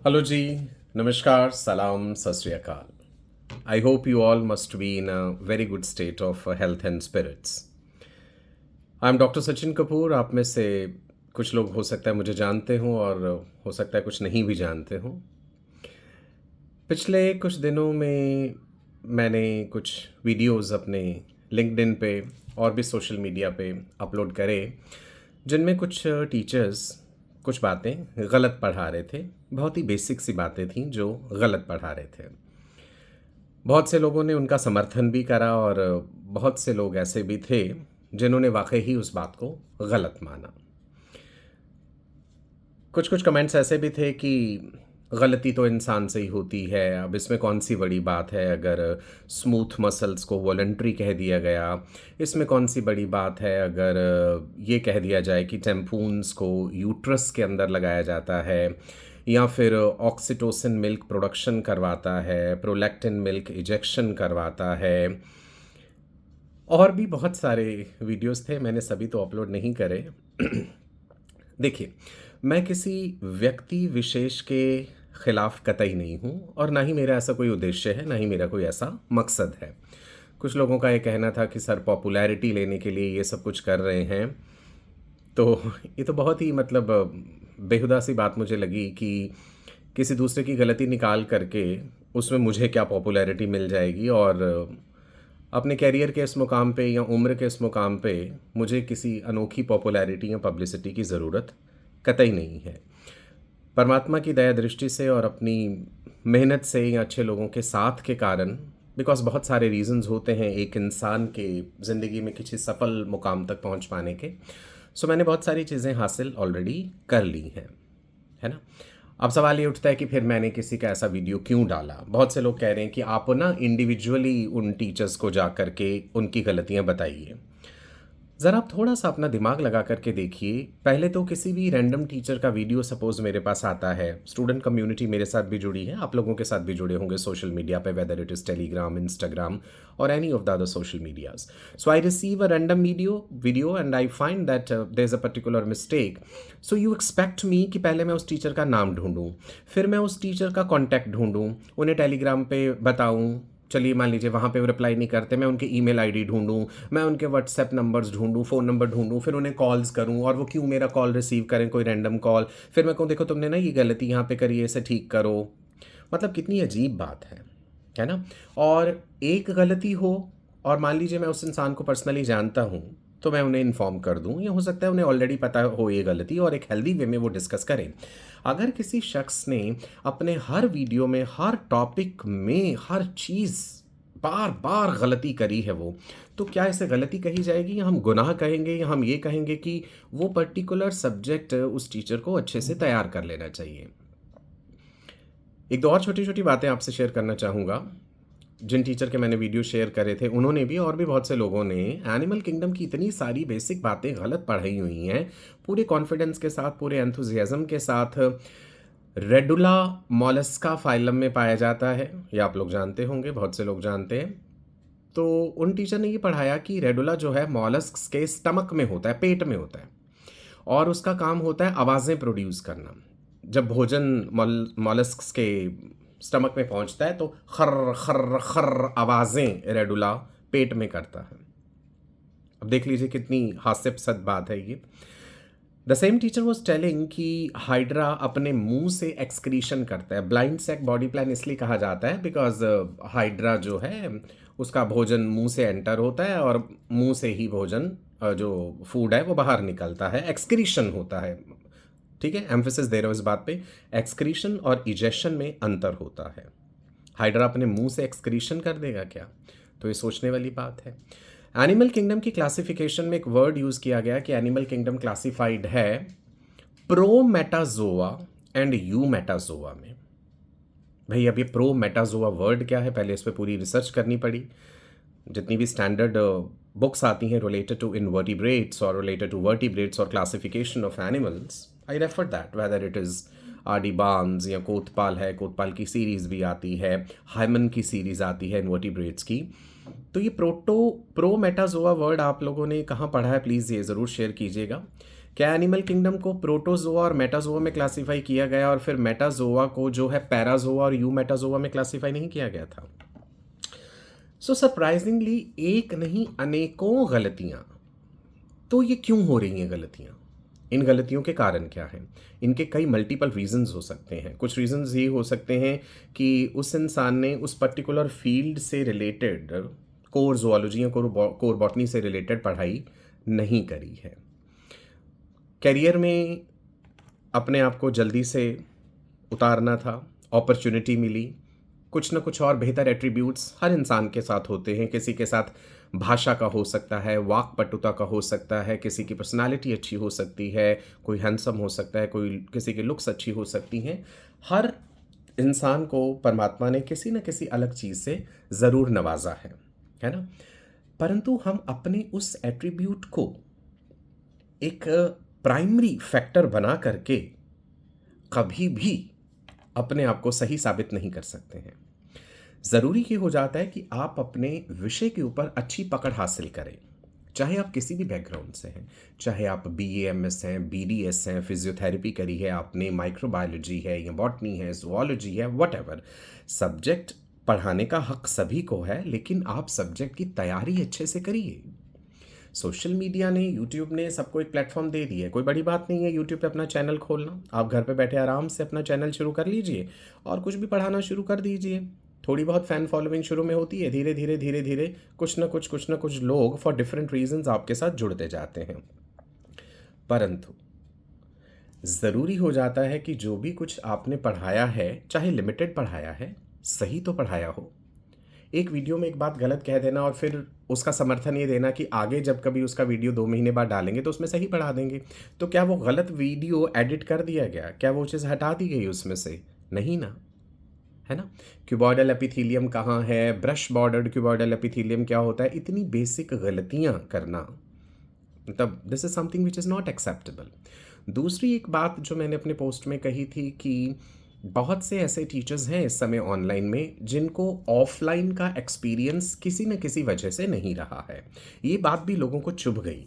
Hello जी, नमस्कार, सलाम, सत श्री अकाल। I hope you all must be in a very good state of health and spirits. I am doctor Sachin Kapoor. आप में से कुछ लोग हो सकता है मुझे जानते हों और हो सकता है कुछ नहीं भी जानते हों। पिछले कुछ दिनों में मैंने कुछ वीडियोस अपने लिंक्डइन पे और भी सोशल मीडिया पे अपलोड करे, जिनमें कुछ टीचर्स कुछ बातें गलत पढ़ा रहे थे। बहुत ही बेसिक सी बातें थीं जो गलत पढ़ा रहे थे। बहुत से लोगों ने उनका समर्थन भी करा और बहुत से लोग ऐसे भी थे जिन्होंने वाकई ही उस बात को गलत माना। कुछ कुछ कमेंट्स ऐसे भी थे कि गलती तो इंसान से ही होती है, अब इसमें कौन सी बड़ी बात है अगर स्मूथ मसल्स को वॉलंटरी कह दिया गया। इसमें कौन सी बड़ी बात है अगर ये कह दिया जाए कि टैम्पून्स को यूट्रस के अंदर लगाया जाता है, या फिर ऑक्सीटोसिन मिल्क प्रोडक्शन करवाता है, प्रोलैक्टिन मिल्क इजेक्शन करवाता है। और भी बहुत सारे वीडियोस थे, मैंने सभी तो अपलोड नहीं करे। देखिए, मैं किसी व्यक्ति विशेष के खिलाफ कतई नहीं हूँ और ना ही मेरा ऐसा कोई उद्देश्य है, ना ही मेरा कोई ऐसा मकसद है। कुछ लोगों का ये कहना था कि सर पॉपुलैरिटी लेने के लिए ये सब कुछ कर रहे हैं, तो ये तो बहुत ही मतलब बेहुदा सी बात मुझे लगी कि किसी दूसरे की गलती निकाल करके उसमें मुझे क्या पॉपुलैरिटी मिल जाएगी, और अपने कैरियर के इस मुकाम पे या उम्र के इस मुकाम पे मुझे किसी अनोखी पॉपुलैरिटी या पब्लिसिटी की ज़रूरत कतई नहीं है। परमात्मा की दया दृष्टि से और अपनी मेहनत से या अच्छे लोगों के साथ के कारण, बिकॉज़ बहुत सारे रीज़न्स होते हैं एक इंसान के ज़िंदगी में किसी सफल मुकाम तक पहुंच पाने के। सो मैंने बहुत सारी चीज़ें हासिल ऑलरेडी कर ली हैं, है ना? अब सवाल ये उठता है कि फिर मैंने किसी का ऐसा वीडियो क्यों डाला? बहुत से लोग कह रहे हैं कि आप ना इंडिविजुअली उन टीचर्स को जा कर के उनकी गलतियाँ बताइए। ज़रा आप थोड़ा-सा अपना दिमाग लगा कर के देखिए, पहले तो किसी भी रैंडम टीचर का वीडियो सपोज़ मेरे पास आता है, स्टूडेंट कम्युनिटी मेरे साथ भी जुड़ी है, आप लोगों के साथ भी जुड़े होंगे सोशल मीडिया पे, whether it is Telegram, Instagram और any of the other social medias. So I receive a random video and I find that there is a particular mistake. So you expect me कि पहले मैं उस teacher का नाम ढूँढूँ, फिर मैं उस टीचर का कॉन्टैक्ट ढूँढूँ, उन्हें टेलीग्राम पे बताऊँ। चलिए मान लीजिए वहाँ पे वो रिप्लाई नहीं करते, मैं उनके ईमेल आईडी ढूँढूँ, मैं उनके व्हाट्सएप नंबर्स ढूँढूँ, फ़ोन नंबर ढूँढूँ, फिर उन्हें कॉल्स करूँ और वो क्यों मेरा कॉल रिसीव करें, कोई रैंडम कॉल। फिर मैं कहूँ देखो तुमने ना ये गलती यहाँ पे करी है, इसे ठीक करो। मतलब कितनी अजीब बात है ना? और एक गलती हो और मान लीजिए मैं उस इंसान को पर्सनली जानता हूँ, तो मैं उन्हें इन्फॉर्म कर दूँ, या हो सकता है उन्हें ऑलरेडी पता हो ये गलती और एक हेल्दी वे में वो डिस्कस करें। अगर किसी शख्स ने अपने हर वीडियो में, हर टॉपिक में, हर चीज़ बार-बार गलती करी है वो, तो क्या इसे गलती कही जाएगी या हम गुनाह कहेंगे, या हम ये कहेंगे कि वो पर्टिकुलर सब्जेक्ट उस टीचर को अच्छे से तैयार कर लेना चाहिए? एक दो और छोटी-छोटी बातें आपसे शेयर करना चाहूँगा। जिन टीचर के मैंने वीडियो शेयर करे थे, उन्होंने भी और भी बहुत से लोगों ने एनिमल किंगडम की इतनी सारी बेसिक बातें गलत पढ़ाई हुई हैं, पूरे कॉन्फिडेंस के साथ, पूरे एंथुसियाज़्म के साथ। रेडुला मोलस्का फाइलम में पाया जाता है, ये आप लोग जानते होंगे, बहुत से लोग जानते हैं। तो उन टीचर ने ये पढ़ाया कि रेडुला जो है मॉलस्क्स के स्टमक में होता है, पेट में होता है, और उसका काम होता है आवाज़ें प्रोड्यूस करना। जब भोजन मॉलस्क्स के स्टमक में पहुंचता है तो खर्र खर्र खर्र आवाज़ें रेडुला पेट में करता है। अब देख लीजिए कितनी हास्यास्पद बात है ये। The same teacher was telling कि हाइड्रा अपने मुंह से एक्सक्रीशन करता है। ब्लाइंड सैक बॉडी प्लान इसलिए कहा जाता है बिकॉज हाइड्रा जो है उसका भोजन मुंह से एंटर होता है और मुंह से ही भोजन जो फूड है वो बाहर निकलता है, एक्सक्रीशन होता है। ठीक है, एम्फेसिस दे रहे हो इस बात पे। एक्सक्रीशन और इजेशन में अंतर होता है। हाइड्रा अपने मुंह से एक्सक्रीशन कर देगा क्या? तो ये सोचने वाली बात है। एनिमल किंगडम की क्लासिफिकेशन में एक वर्ड यूज किया गया कि एनिमल किंगडम क्लासिफाइड है प्रोमेटाजोआ एंड यूमेटाजोआ में। भाई अब ये प्रोमेटाजोआ वर्ड क्या है, पहले इस पर पूरी रिसर्च करनी पड़ी। जितनी भी स्टैंडर्ड बुक्स आती हैं रिलेटेड टू इनवर्टिब्रेट्स और रिलेटेड टू वर्टिब्रेट्स और classification of animals, I refer that whether it is RD. Barnes या कोतपाल है, कोतपाल की सीरीज़ भी आती है, हाइमन की सीरीज़ आती है इनवर्टिब्रेट्स की। तो ये प्रोमेटाजोआ वर्ड आप लोगों ने कहाँ पढ़ा है, प्लीज़ ये ज़रूर शेयर कीजिएगा। क्या एनिमल किंगडम को प्रोटोजोआ और मेटाजोआ में क्लासिफाई किया गया और फिर मेटाजोआ को जो है पैराजोआ और यू मेटाजोआ में क्लासिफाई नहीं किया गया था? सो सरप्राइजिंगली एक नहीं अनेकों गलतियां। तो ये क्यों हो रही हैं गलतियां? इन गलतियों के कारण क्या हैं? इनके कई मल्टीपल रीजंस हो सकते हैं। कुछ रीजंस ये हो सकते हैं कि उस इंसान ने उस पर्टिकुलर फील्ड से रिलेटेड कोर जोलॉजी या कोर बॉटनी से रिलेटेड पढ़ाई नहीं करी है। करियर में अपने आप को जल्दी से उतारना था, अपॉर्चुनिटी मिली, कुछ ना कुछ और बेहतर एट्रीब्यूट्स हर इंसान के साथ होते हैं। किसी के साथ भाषा का हो सकता है, वाक्पटुता का हो सकता है, किसी की पर्सनालिटी अच्छी हो सकती है, कोई हैंडसम हो सकता है, कोई किसी की लुक्स अच्छी हो सकती हैं। हर इंसान को परमात्मा ने किसी न किसी अलग चीज़ से ज़रूर नवाजा है ना? परंतु हम अपने उस एट्रीब्यूट को एक प्राइमरी फैक्टर बना करके कभी भी अपने आप को सही साबित नहीं कर सकते हैं। ज़रूरी ये हो जाता है कि आप अपने विषय के ऊपर अच्छी पकड़ हासिल करें। चाहे आप किसी भी बैकग्राउंड से हैं, चाहे आप BA MS हैं, BDS हैं, फिजियोथेरेपी करी है आपने, माइक्रोबायोलॉजी है या बॉटनी है, ज़ूलॉजी है, व्हाटएवर। सब्जेक्ट पढ़ाने का हक सभी को है, लेकिन आप सब्जेक्ट की तैयारी अच्छे से करिए। सोशल मीडिया ने, यूट्यूब ने सबको एक प्लेटफॉर्म दे दिया है। कोई बड़ी बात नहीं है यूट्यूब पे अपना चैनल खोलना। आप घर पे बैठे आराम से अपना चैनल शुरू कर लीजिए और कुछ भी पढ़ाना शुरू कर दीजिए। थोड़ी बहुत फ़ैन फॉलोइंग शुरू में होती है, धीरे धीरे धीरे धीरे कुछ ना कुछ लोग फॉर डिफरेंट रीजंस आपके साथ जुड़ते जाते हैं। परंतु ज़रूरी हो जाता है कि जो भी कुछ आपने पढ़ाया है, चाहे लिमिटेड पढ़ाया है, सही तो पढ़ाया हो। एक वीडियो में एक बात गलत कह देना और फिर उसका समर्थन ये देना कि आगे जब कभी उसका वीडियो 2 महीने बाद डालेंगे तो उसमें सही पढ़ा देंगे। तो क्या वो गलत वीडियो एडिट कर दिया गया? क्या वो चीज़ हटा दी गई उसमें से? नहीं ना, है ना? क्यूबॉइडल एपिथेलियम कहाँ है? ब्रश बॉर्डर्ड क्यूबॉइडल एपिथेलियम क्या होता है? इतनी बेसिक गलतियाँ करना, मतलब this is something which is not acceptable. दूसरी एक बात जो मैंने अपने पोस्ट में कही थी कि बहुत से ऐसे टीचर्स हैं इस समय ऑनलाइन में जिनको ऑफलाइन का एक्सपीरियंस किसी न किसी वजह से नहीं रहा है। ये बात भी लोगों को चुभ गई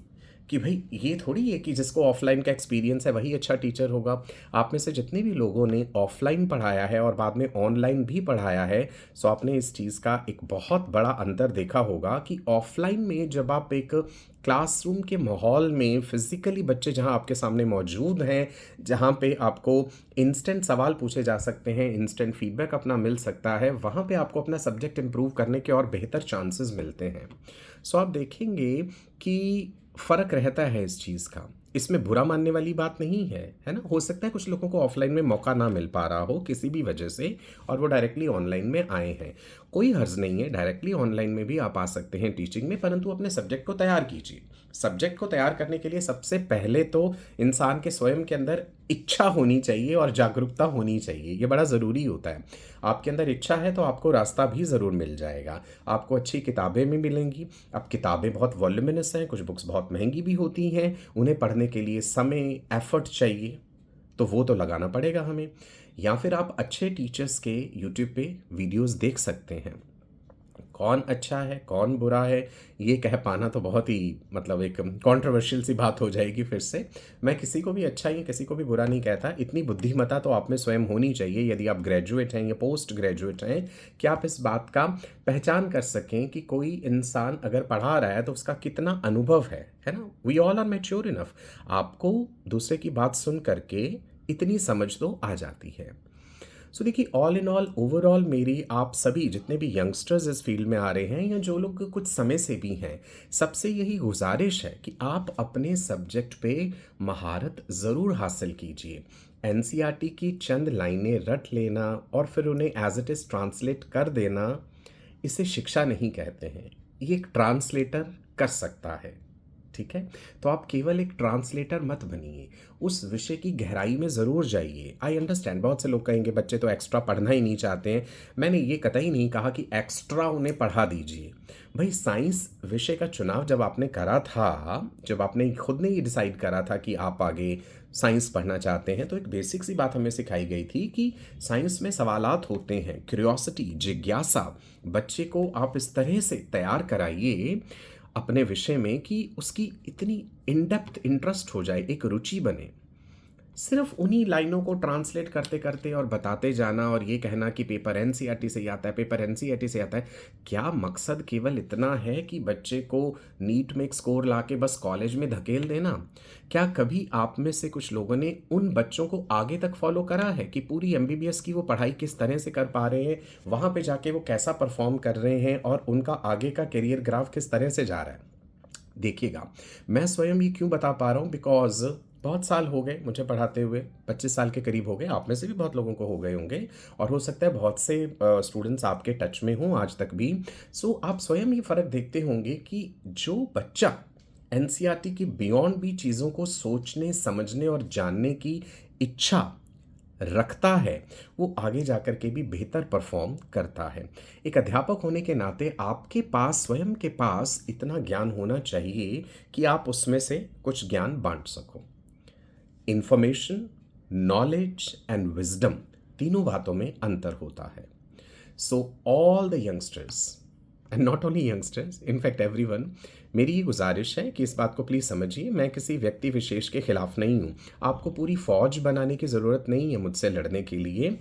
कि भाई ये थोड़ी है कि जिसको ऑफलाइन का एक्सपीरियंस है वही अच्छा टीचर होगा। आप में से जितने भी लोगों ने ऑफलाइन पढ़ाया है और बाद में ऑनलाइन भी पढ़ाया है, सो आपने इस चीज़ का एक बहुत बड़ा अंतर देखा होगा कि ऑफलाइन में जब आप एक क्लासरूम के माहौल में फिज़िकली बच्चे जहां आपके सामने मौजूद हैं, जहां पे आपको इंस्टेंट सवाल पूछे जा सकते हैं, इंस्टेंट फीडबैक अपना मिल सकता है, वहां पे आपको अपना सब्जेक्ट इम्प्रूव करने के और बेहतर चांसेस मिलते हैं। सो आप देखेंगे कि फ़र्क रहता है इस चीज़ का। इसमें बुरा मानने वाली बात नहीं है ना? हो सकता है कुछ लोगों को ऑफ़लाइन में मौका ना मिल पा रहा हो किसी भी वजह से और वो डायरेक्टली ऑनलाइन में आए हैं। कोई हर्ज़ नहीं है, डायरेक्टली ऑनलाइन में भी आप आ सकते हैं टीचिंग में, परंतु अपने सब्जेक्ट को तैयार कीजिए। सब्जेक्ट को तैयार करने के लिए सबसे पहले तो इंसान के स्वयं के अंदर इच्छा होनी चाहिए और जागरूकता होनी चाहिए। ये बड़ा ज़रूरी होता है। आपके अंदर इच्छा है तो आपको रास्ता भी ज़रूर मिल जाएगा। आपको अच्छी किताबें भी मिलेंगी। अब किताबें बहुत वॉल्यूमिनस हैं, कुछ बुक्स बहुत महंगी भी होती हैं, उन्हें पढ़ने के लिए समय, एफ़र्ट चाहिए, तो वो तो लगाना पड़ेगा हमें। या फिर आप अच्छे टीचर्स के यूट्यूब पे वीडियोज़ देख सकते हैं। कौन अच्छा है, कौन बुरा है, ये कह पाना तो बहुत ही मतलब एक कंट्रोवर्शियल सी बात हो जाएगी फिर से। मैं किसी को भी अच्छा या किसी को भी बुरा नहीं कहता। इतनी बुद्धिमत्ता तो आप में स्वयं होनी चाहिए यदि आप ग्रेजुएट हैं या पोस्ट ग्रेजुएट हैं कि आप इस बात का पहचान कर सकें कि कोई इंसान अगर पढ़ा रहा है तो उसका कितना अनुभव है ना? We all are mature enough. आपको दूसरे की बात सुन करके इतनी समझ तो आ जाती है। सो देखिए, ऑल इन ऑल ओवरऑल मेरी आप सभी जितने भी यंगस्टर्स इस फील्ड में आ रहे हैं या जो लोग कुछ समय से भी हैं, सबसे यही गुजारिश है कि आप अपने सब्जेक्ट पे महारत ज़रूर हासिल कीजिए। NCERT की चंद लाइनें रट लेना और फिर उन्हें एज इट इज़ ट्रांसलेट कर देना, इसे शिक्षा नहीं कहते हैं। ये एक ट्रांसलेटर कर सकता है, ठीक है? तो आप केवल एक ट्रांसलेटर मत बनिए, उस विषय की गहराई में ज़रूर जाइए। आई अंडरस्टैंड, बहुत से लोग कहेंगे बच्चे तो एक्स्ट्रा पढ़ना ही नहीं चाहते हैं। मैंने ये कतई नहीं कहा कि एक्स्ट्रा उन्हें पढ़ा दीजिए। भाई साइंस विषय का चुनाव जब आपने करा था, जब आपने खुद ने ये डिसाइड करा था कि आप आगे साइंस पढ़ना चाहते हैं, तो एक बेसिक सी बात हमें सिखाई गई थी कि साइंस में सवालात होते हैं, क्यूरियोसिटी, जिज्ञासा। बच्चे को आप इस तरह से तैयार कराइए, अपने विषय में कि उसकी इतनी इन डेप्थ इंटरेस्ट हो जाए, एक रुचि बने। सिर्फ उन्हीं लाइनों को ट्रांसलेट करते-करते और बताते जाना और ये कहना कि पेपर एनसीईआरटी से ही आता है, पेपर एनसीईआरटी से आता है। क्या मकसद केवल इतना है कि बच्चे को नीट में एक स्कोर लाके बस कॉलेज में धकेल देना? क्या कभी आप में से कुछ लोगों ने उन बच्चों को आगे तक फॉलो करा है कि पूरी एमबीबीएस की वो पढ़ाई किस तरह से कर पा रहे हैं, वहाँ पे जाके वो कैसा परफॉर्म कर रहे हैं और उनका आगे का करियर ग्राफ किस तरह से जा रहा है? देखिएगा, मैं स्वयं ये क्यों बता पा रहा हूँ, बिकॉज़ बहुत साल हो गए मुझे पढ़ाते हुए, 25 साल के करीब हो गए, आप में से भी बहुत लोगों को हो गए होंगे और हो सकता है बहुत से स्टूडेंट्स आपके टच में हों आज तक भी। सो आप स्वयं ये फ़र्क देखते होंगे कि जो बच्चा एनसीईआरटी की बियॉन्ड भी चीज़ों को सोचने, समझने और जानने की इच्छा रखता है, वो आगे जाकर के भी बेहतर परफॉर्म करता है। एक अध्यापक होने के नाते आपके पास, स्वयं के पास इतना ज्ञान होना चाहिए कि आप उसमें से कुछ ज्ञान बाँट सको। इन्फॉर्मेशन, नॉलेज एंड विज़डम, तीनों बातों में अंतर होता है। So all the youngsters and not only youngsters, in fact everyone, मेरी ये गुजारिश है कि इस बात को प्लीज़ समझिए, मैं किसी व्यक्ति विशेष के खिलाफ नहीं हूँ। आपको पूरी फौज बनाने की ज़रूरत नहीं है मुझसे लड़ने के लिए।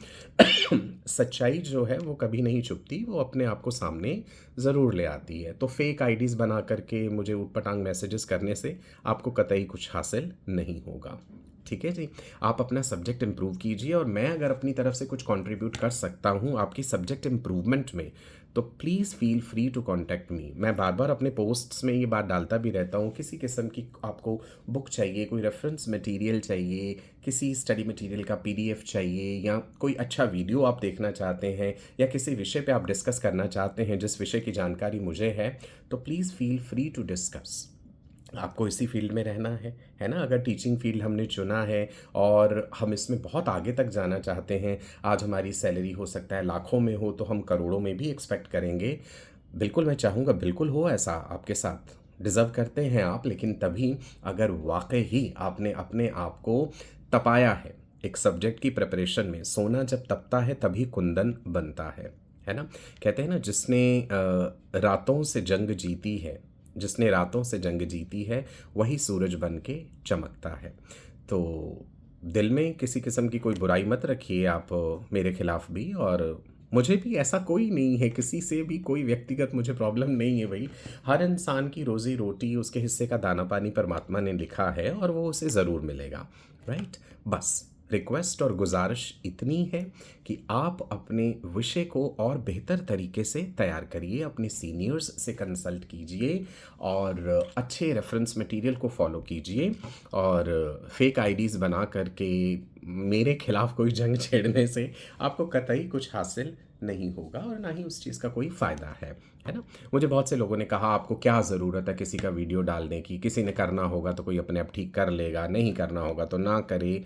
सच्चाई जो है वो कभी नहीं छुपती, वो अपने आप को सामने ज़रूर ले आती है। तो फेक आईडीज़ बना करके मुझे ऊटपटांग मैसेजेस करने से आपको कतई कुछ हासिल नहीं होगा। ठीक है जी? आप अपना सब्जेक्ट इम्प्रूव कीजिए और मैं अगर अपनी तरफ से कुछ कंट्रीब्यूट कर सकता हूँ आपकी सब्जेक्ट इम्प्रूवमेंट में, तो please feel free to contact me. मैं बार-बार अपने पोस्ट्स में ये बात डालता भी रहता हूँ, किसी किस्म की आपको बुक चाहिए, कोई रेफ़रेंस मटीरियल चाहिए, किसी स्टडी मटीरियल का पीडीएफ चाहिए या कोई अच्छा वीडियो आप देखना चाहते हैं या किसी विषय पे आप डिस्कस करना चाहते हैं जिस विषय की जानकारी मुझे है, तो please feel free to discuss. आपको इसी फील्ड में रहना है ना? अगर टीचिंग फील्ड हमने चुना है और हम इसमें बहुत आगे तक जाना चाहते हैं, आज हमारी सैलरी हो सकता है लाखों में हो, तो हम करोड़ों में भी एक्सपेक्ट करेंगे। बिल्कुल मैं चाहूँगा, बिल्कुल हो ऐसा आपके साथ, डिज़र्व करते हैं आप, लेकिन तभी अगर वाक़ई ही आपने अपने आप को तपाया है। एक सब्जेक्ट की प्रिपरेशन में सोना जब तपता है तभी कुंदन बनता है ना? कहते हैं ना, जिसने रातों से जंग जीती है, जिसने रातों से जंग जीती है वही सूरज बन के चमकता है। तो दिल में किसी किस्म की कोई बुराई मत रखिए आप मेरे खिलाफ भी, और मुझे भी ऐसा कोई नहीं है, किसी से भी कोई व्यक्तिगत मुझे प्रॉब्लम नहीं है भाई। हर इंसान की रोज़ी रोटी, उसके हिस्से का दाना पानी परमात्मा ने लिखा है और वो उसे ज़रूर मिलेगा, राइट? बस रिक्वेस्ट और गुजारिश इतनी है कि आप अपने विषय को और बेहतर तरीके से तैयार करिए, अपने सीनियर्स से कंसल्ट कीजिए और अच्छे रेफरेंस मटेरियल को फॉलो कीजिए और फेक आईडीज़ बना करके मेरे खिलाफ कोई जंग छेड़ने से आपको कतई कुछ हासिल नहीं होगा और ना ही उस चीज़ का कोई फ़ायदा है ना? मुझे बहुत से लोगों ने कहा आपको क्या ज़रूरत है किसी का वीडियो डालने की, किसी ने करना होगा तो कोई अपने आप ठीक कर लेगा, नहीं करना होगा तो ना करे।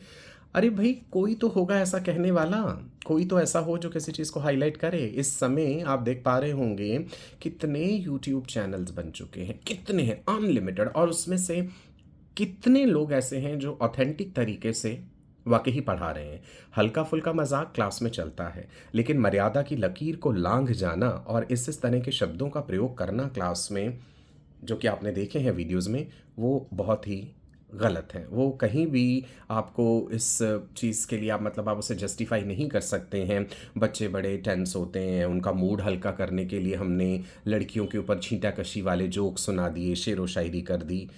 अरे भाई, कोई तो होगा ऐसा कहने वाला, कोई तो ऐसा हो जो किसी चीज़ को हाईलाइट करे। इस समय आप देख पा रहे होंगे कितने यूट्यूब चैनल्स बन चुके हैं, कितने हैं, अनलिमिटेड, और उसमें से कितने लोग ऐसे हैं जो ऑथेंटिक तरीके से वाकई ही पढ़ा रहे हैं। हल्का फुल्का मजाक क्लास में चलता है, लेकिन मर्यादा की लकीर को लांघ जाना और इस तरह के शब्दों का प्रयोग करना क्लास में, जो कि आपने देखे हैं वीडियोस में, वो बहुत ही गलत है। वो कहीं भी आपको इस चीज़ के लिए आप मतलब आप उसे जस्टिफाई नहीं कर सकते हैं। बच्चे बड़े टेंस होते हैं, उनका मूड हल्का करने के लिए हमने लड़कियों के ऊपर छींटा-कशी वाले जोक सुना दिए, शेरो शायरी कर दी।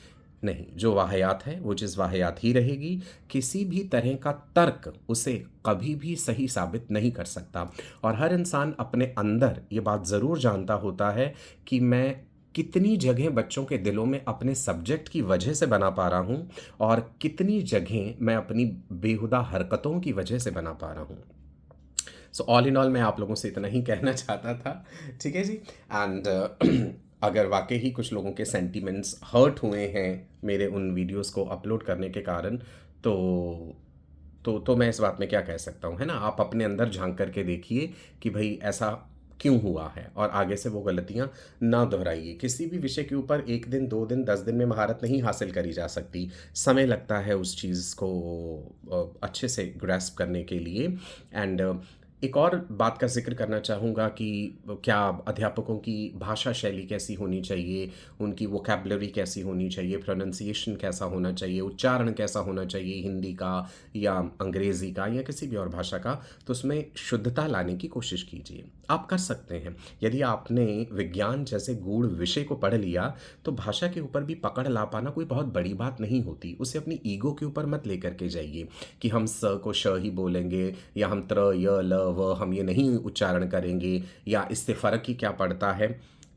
नहीं, जो वाहियात है वो चीज़ वाहियात ही रहेगी। किसी भी तरह का तर्क उसे कभी भी सही साबित नहीं कर सकता और हर इंसान अपने अंदर ये बात ज़रूर जानता होता है कि मैं कितनी जगह बच्चों के दिलों में अपने सब्जेक्ट की वजह से बना पा रहा हूँ और कितनी जगह मैं अपनी बेहुदा हरकतों की वजह से बना पा रहा हूँ। सो ऑल इन ऑल मैं आप लोगों से इतना ही कहना चाहता था, ठीक है जी? एंड अगर वाक़ई ही कुछ लोगों के सेंटिमेंट्स हर्ट हुए हैं मेरे उन वीडियोज़ को अपलोड करने के कारण, तो तो मैं इस बात में क्या कह सकता हूँ, है ना? आप अपने अंदर झाँक करके देखिए कि भई ऐसा क्यों हुआ है और आगे से वो गलतियाँ ना दोहराइए। किसी भी विषय के ऊपर 1 दिन, 2 दिन, 10 दिन में महारत नहीं हासिल करी जा सकती। समय लगता है उस चीज़ को अच्छे से ग्रैस्प करने के लिए, एंड एक और बात का ज़िक्र करना चाहूँगा कि क्या अध्यापकों की भाषा शैली कैसी होनी चाहिए, उनकी वोकैब्युलरी कैसी होनी चाहिए, प्रोनंसिएशन कैसा होना चाहिए, उच्चारण कैसा होना चाहिए हिंदी का या अंग्रेज़ी का या किसी भी और भाषा का, तो उसमें शुद्धता लाने की कोशिश कीजिए। आप कर सकते हैं। यदि आपने विज्ञान जैसे गूढ़ विषय को पढ़ लिया, तो भाषा के ऊपर भी पकड़ ला पाना कोई बहुत बड़ी बात नहीं होती। उसे अपनी ईगो के ऊपर मत लेकर के जाइए कि हम स को श ही बोलेंगे या हम त्र, य, ल, व हम ये नहीं उच्चारण करेंगे या इससे फ़र्क ही क्या पड़ता है।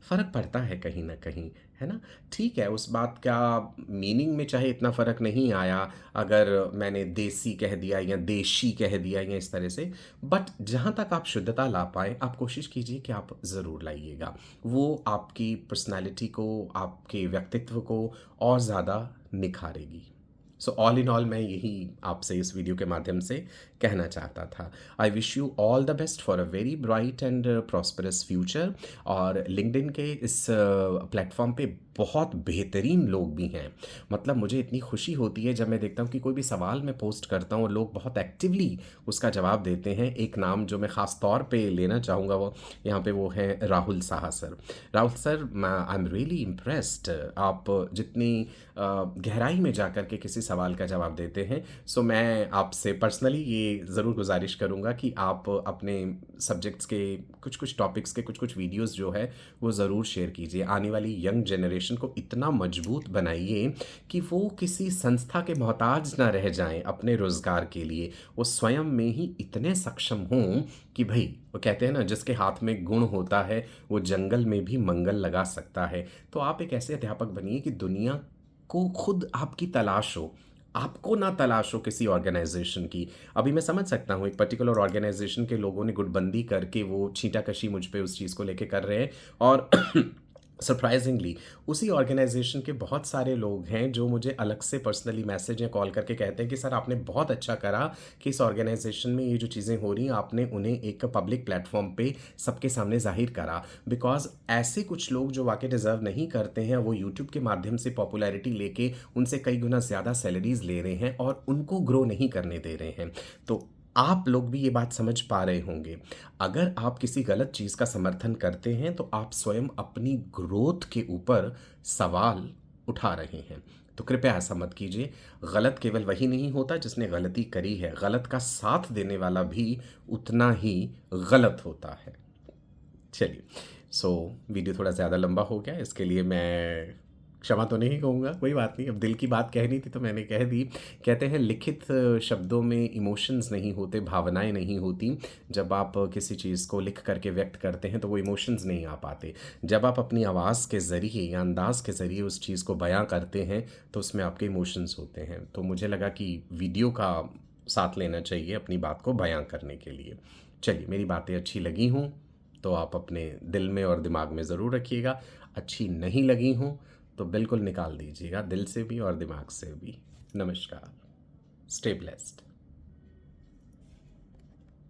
फ़र्क पड़ता है कहीं न कहीं, है ना? ठीक है, उस बात का मीनिंग में चाहे इतना फ़र्क नहीं आया, अगर मैंने देसी कह दिया या देशी कह दिया या इस तरह से, बट जहाँ तक आप शुद्धता ला पाएँ, आप कोशिश कीजिए कि आप ज़रूर लाइएगा। वो आपकी पर्सनैलिटी को, आपके व्यक्तित्व को और ज़्यादा निखारेगी। सो ऑल इन ऑल मैं यही आपसे इस वीडियो के माध्यम से कहना चाहता था। I wish you all the best for a very bright and prosperous future. और लिंक्डइन के इस प्लेटफॉर्म पे बहुत बेहतरीन लोग भी हैं। मतलब मुझे इतनी खुशी होती है जब मैं देखता हूँ कि कोई भी सवाल मैं पोस्ट करता हूँ और लोग बहुत एक्टिवली उसका जवाब देते हैं। एक नाम जो मैं ख़ास तौर पे लेना चाहूँगा वो यहाँ पे वो हैं Rahul Saha sir. Rahul sir, I am really impressed. आप जितनी गहराई में जा कर के किसी सवाल का जवाब देते हैं। सो मैं आपसे पर्सनली ये ज़रूर गुजारिश करूँगा कि आप अपने सब्जेक्ट्स के कुछ टॉपिक्स के कुछ वीडियोस जो है वो ज़रूर शेयर कीजिए। आने वाली यंग जनरेशन को इतना मजबूत बनाइए कि वो किसी संस्था के मोहताज ना रह जाएं अपने रोज़गार के लिए। वो स्वयं में ही इतने सक्षम हों कि भाई, वो कहते हैं ना, जिसके हाथ में गुण होता है वो जंगल में भी मंगल लगा सकता है। तो आप एक ऐसे अध्यापक बनिए कि दुनिया को खुद आपकी तलाश हो, आपको ना तलाश हो किसी ऑर्गेनाइज़ेशन की। अभी मैं समझ सकता हूँ एक पर्टिकुलर ऑर्गेनाइज़ेशन के लोगों ने गुटबंदी करके वो छींटाकशी मुझ पे उस चीज़ को लेके कर रहे हैं। और सरप्राइजिंगली उसी ऑर्गेनाइजेशन के बहुत सारे लोग हैं जो मुझे अलग से पर्सनली मैसेज या कॉल करके कहते हैं कि सर आपने बहुत अच्छा करा कि इस ऑर्गेनाइजेशन में ये जो चीज़ें हो रही हैं आपने उन्हें एक पब्लिक प्लेटफॉर्म पे सबके सामने जाहिर करा। बिकॉज ऐसे कुछ लोग जो वाकई डिज़र्व नहीं करते हैं वो यूट्यूब के माध्यम से पॉपुलैरिटी लेके उनसे कई गुना ज़्यादा सैलरीज ले रहे हैं और उनको ग्रो नहीं करने दे रहे हैं। तो आप लोग भी ये बात समझ पा रहे होंगे, अगर आप किसी गलत चीज़ का समर्थन करते हैं तो आप स्वयं अपनी ग्रोथ के ऊपर सवाल उठा रहे हैं। तो कृपया ऐसा मत कीजिए। गलत केवल वही नहीं होता जिसने गलती करी है, गलत का साथ देने वाला भी उतना ही गलत होता है। चलिए, सो वीडियो थोड़ा ज़्यादा लंबा हो गया, इसके लिए मैं क्षमा तो नहीं कहूँगा, कोई बात नहीं। अब दिल की बात कहनी थी तो मैंने कह दी। कहते हैं लिखित शब्दों में इमोशंस नहीं होते, भावनाएं नहीं होती। जब आप किसी चीज़ को लिख करके व्यक्त करते हैं तो वो इमोशंस नहीं आ पाते। जब आप अपनी आवाज़ के ज़रिए या अंदाज़ के ज़रिए उस चीज़ को बयां करते हैं तो उसमें आपके इमोशंस होते हैं। तो मुझे लगा कि वीडियो का साथ लेना चाहिए अपनी बात को बयां करने के लिए। चलिए, मेरी बातें अच्छी लगी हों तो आप अपने दिल में और दिमाग में ज़रूर रखिएगा। अच्छी नहीं लगी हों तो बिल्कुल निकाल दीजिएगा, दिल से भी और दिमाग से भी। नमस्कार। Stay blessed.